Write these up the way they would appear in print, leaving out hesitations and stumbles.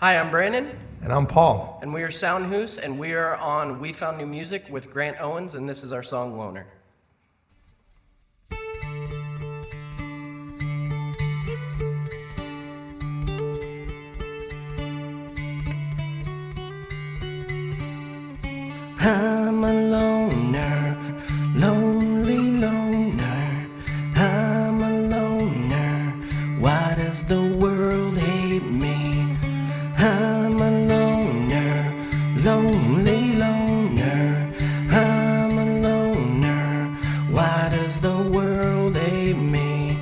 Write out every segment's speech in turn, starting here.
Hi, I'm Brandon. And I'm Paul. And we are SoundHoose, and we are on We Found New Music with Grant Owens, and this is our song Loner. I'm a loner, lonely loner. I'm a loner. Why does the world hate me? I'm a loner, lonely loner. I'm a loner. Why does the world hate me?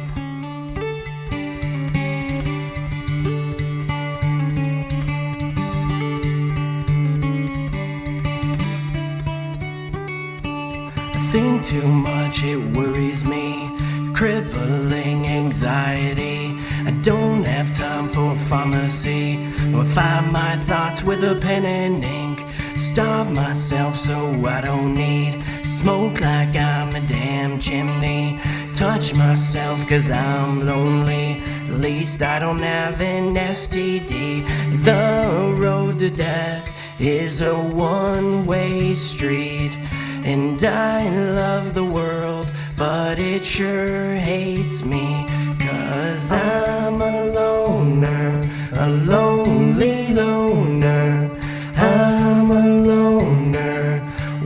I think too much, it worries me. Crippling anxiety. I don't have time for pharmacy or find my thoughts with a pen and ink. Starve myself so I don't need smoke like I'm a damn chimney. Touch myself cause I'm lonely. At least I don't have an STD. The road to death is a one-way street. And I love the world, but it sure hates me. Cause I'm a loner, a lonely loner. I'm a loner.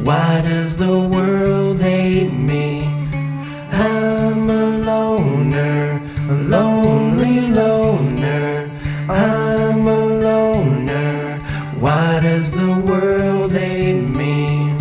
Why does the world hate me? I'm a loner, a lonely loner. I'm a loner. Why does the world hate me?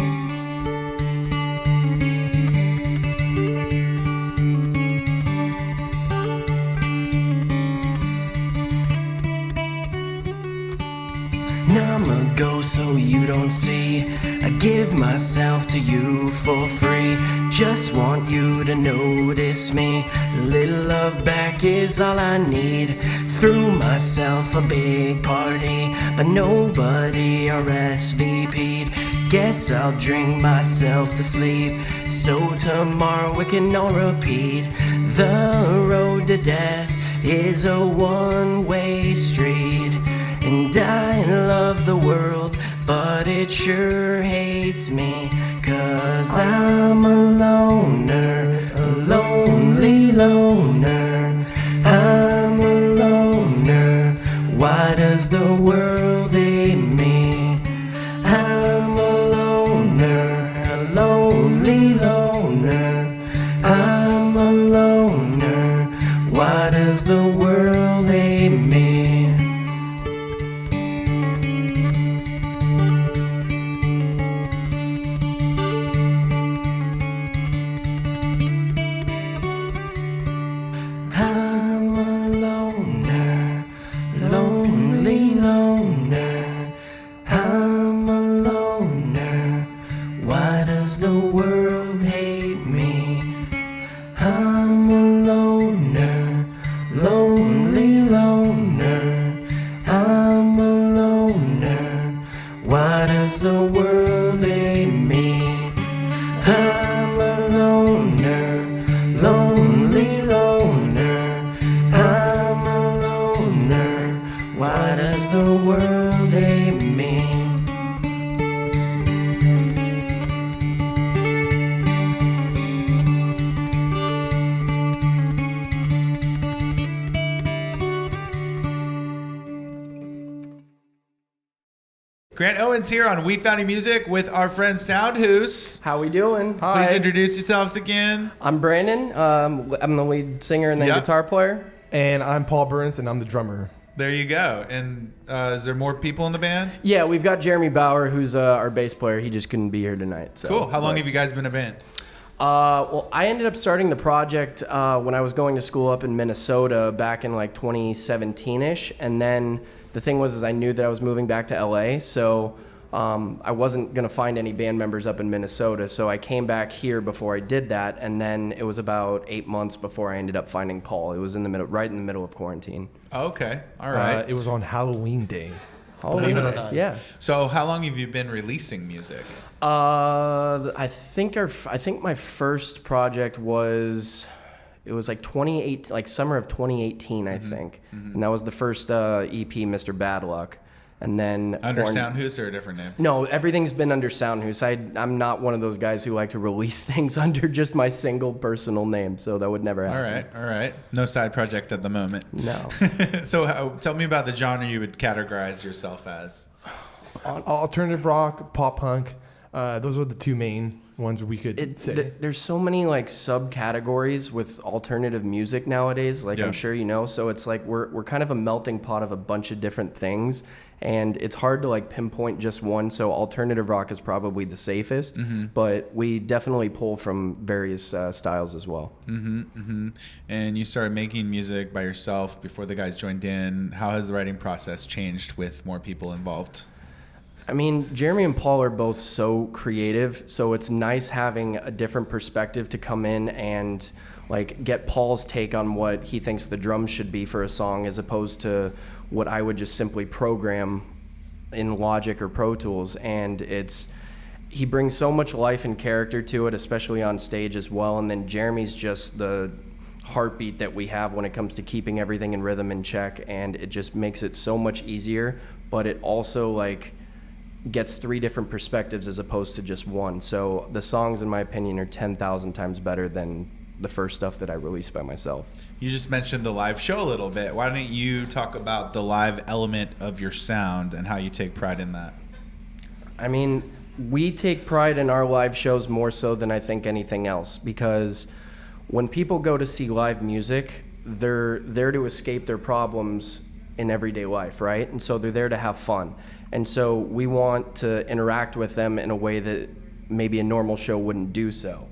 I'm a ghost so you don't see. I give myself to you for free. Just want you to notice me. A little love back is all I need. Threw myself a big party, but nobody RSVP'd. Guess I'll drink myself to sleep, so tomorrow we can all repeat. The road to death is a one-way street. And I love the world, but it sure hates me. Cause I'm a loner, a lonely loner. I'm a loner. Why does the world hate me? I'm a loner, a lonely loner. I'm a loner. Why does the world hate me? I'm a loner, lonely loner. I'm a loner. Why does the world hate me? I'm a loner, lonely loner. I'm a loner. Why does the world hate me? I'm a loner, lonely loner. I'm a loner. Why does the world hate me? Grant Owens here on We Found New Music with our friend SoundHoose. How we doing? Please introduce yourselves again. I'm Brandon. I'm the lead singer and then guitar player. And I'm Paul Burns, and I'm the drummer. There you go. And is there more people in the band? Yeah, we've got Jeremy Bauer, who's our bass player. He just couldn't be here tonight. So. Cool. How long have you guys been a band? Well, I ended up starting the project when I was going to school up in Minnesota back in like 2017-ish. And then the thing was I knew that I was moving back to LA, so I wasn't going to find any band members up in Minnesota. So I came back here before I did that, and then it was about 8 months before I ended up finding Paul. It was right in the middle of quarantine. Okay. All right. It was on Halloween Day. Halloween Day. Yeah. So how long have you been releasing music? I think my first project was It was like 2018, like summer of 2018, I think. Mm-hmm. And that was the first EP, Mr. Bad Luck. and then Under SoundHoose or a different name? No, everything's been under SoundHoose. I'm not one of those guys who like to release things under just my single personal name, so that would never happen. All right. No side project at the moment. No. So tell me about the genre you would categorize yourself as. Alternative rock, pop punk. Those are the two main ones we could say. There's so many like subcategories with alternative music nowadays, like Yeah. I'm sure you know. So it's like we're kind of a melting pot of a bunch of different things, and it's hard to like pinpoint just one. So alternative rock is probably the safest, but we definitely pull from various styles as well. And you started making music by yourself before the guys joined in. How has the writing process changed with more people involved? I mean, Jeremy and Paul are both so creative, so it's nice having a different perspective to come in and like get Paul's take on what he thinks the drums should be for a song, as opposed to what I would just simply program in Logic or Pro Tools. And he brings so much life and character to it, especially on stage as well. And then Jeremy's just the heartbeat that we have when it comes to keeping everything in rhythm and check, and it just makes it so much easier. But it also like gets three different perspectives as opposed to just one. So the songs, in my opinion, are 10,000 times better than the first stuff that I released by myself. You just mentioned the live show a little bit. Why don't you talk about the live element of your sound and how you take pride in that? I mean, we take pride in our live shows more so than I think anything else, because when people go to see live music, they're there to escape their problems in everyday life, right? And so they're there to have fun. And so we want to interact with them in a way that maybe a normal show wouldn't do so.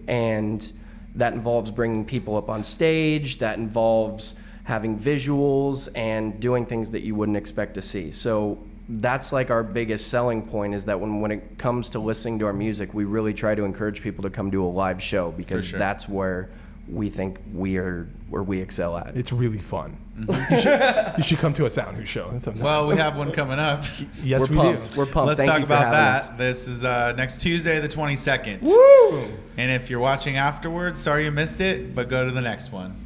And that involves bringing people up on stage, that involves having visuals and doing things that you wouldn't expect to see. So that's like our biggest selling point, is that when it comes to listening to our music, we really try to encourage people to come to a live show, because that's where we think where we excel at. It's really fun. You should come to a SoundHoose show. Well, we have one coming up. Yes, We're pumped. do. We're pumped. Let's Thank talk you for about having that. This is next Tuesday, the 22nd. Woo! And if you're watching afterwards, sorry you missed it, but go to the next one.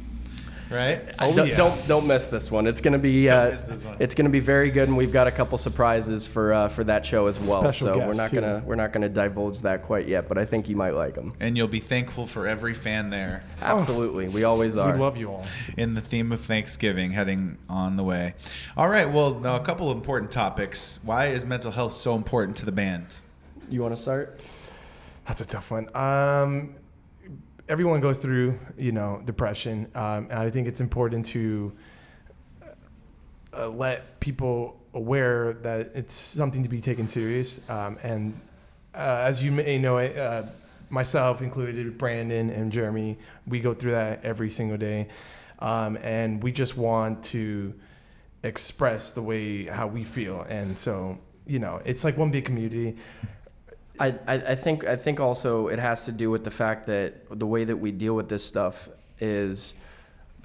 Right? Don't miss this one. It's gonna be miss this one. it's gonna be very good, and we've got a couple surprises for that show as well. Special So guests, we're not gonna divulge that quite yet, but I think you might like them. And you'll be thankful for every fan there. Absolutely, we always We are. love you all. In the theme of Thanksgiving heading on the way. All right, well, now a couple of important topics. Why is mental health so important to the band? You want to start? That's a tough one. Everyone goes through, depression. And I think it's important to let people aware that it's something to be taken serious. And as you may know, myself included, Brandon and Jeremy, we go through that every single day. And we just want to express how we feel. And so, it's like one big community. I think also it has to do with the fact that the way that we deal with this stuff is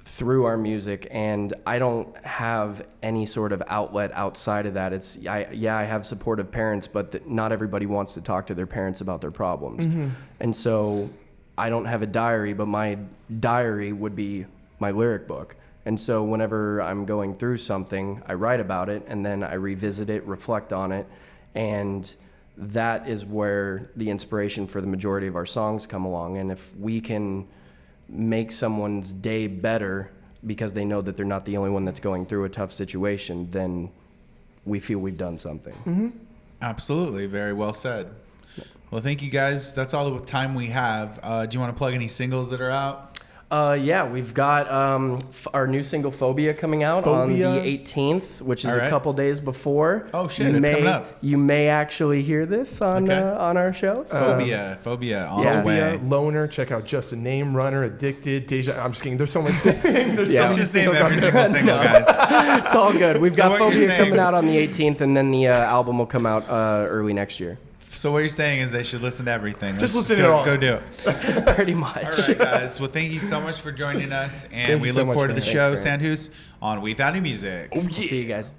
through our music, and I don't have any sort of outlet outside of that. I have supportive parents, but not everybody wants to talk to their parents about their problems. And so I don't have a diary, but my diary would be my lyric book. And so whenever I'm going through something, I write about it, and then I revisit it, reflect on it, and that is where the inspiration for the majority of our songs come along. And if we can make someone's day better because they know that they're not the only one that's going through a tough situation, then we feel we've done something. Absolutely. Very well said. Well, thank you guys. That's all the time we have. Do you want to plug any singles that are out? We've got our new single "Phobia" coming out on the 18th, which is a couple days before. Oh shit! It's coming up. You may actually hear this on our show. Phobia, all the way. Loner. Check out Just a Name, Runner, Addicted, Deja. I'm just kidding. There's so much. Let's just name every single single, guys. It's all good. We've got what you're "Phobia" coming out on the 18th, and then the album will come out early next year. So what you're saying is they should listen to everything. Just listen to it all. Go do it. Pretty much. All right, guys. Well, thank you so much for joining us, and we look forward to the show, SoundHoose, on We Found New Music. See you guys.